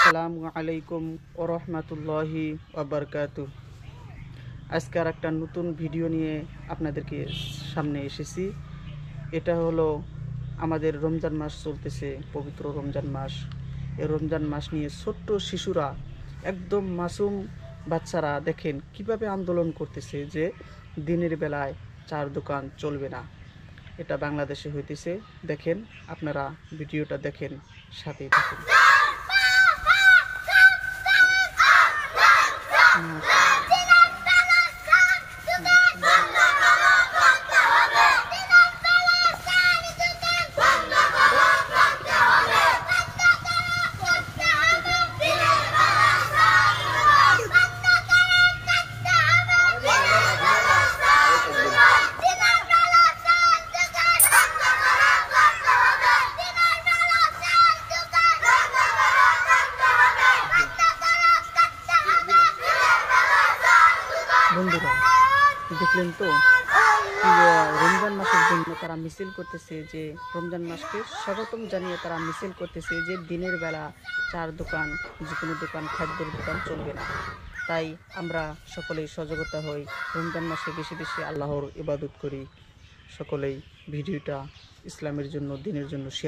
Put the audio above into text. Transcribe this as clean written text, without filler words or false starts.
আসসালামু আলাইকুম ওয়া রাহমাতুল্লাহি ওয়া বারাকাতুহু। আজকে একটা নতুন ভিডিও নিয়ে আপনাদেরকে সামনে এসেছি। এটা হলো আমাদের রমজান মাস চলতেছে, পবিত্র রমজান মাস। এই রমজান মাস নিয়ে ছোট্ট শিশুরা, একদম মাসুম বাচ্চারা দেখেন কিভাবে আন্দোলন করতেছে যে দিনের বেলায় চার দোকান চলবে না। এটা বাংলাদেশে হইতেছে। দেখেন, আপনারা ভিডিওটা দেখেন, সাথেই থাকুন। বন্ধুরা, দেখলেন তো রমজান মাসের জন্য তারা মিছিল করতেছে, যে রমজান মাসকে স্বাগতম জানিয়ে তারা মিছিল করতেছে যে দিনের বেলা চার দোকান, যে কোনো দোকান, খাদ্যের দোকান চলবে না। তাই আমরা সকলেই সজাগতা হই, রমজান মাসে বেশি বেশি আল্লাহর ইবাদত করি। সকলেই ভিডিওটা ইসলামের জন্য, দিনের জন্য শেয়ার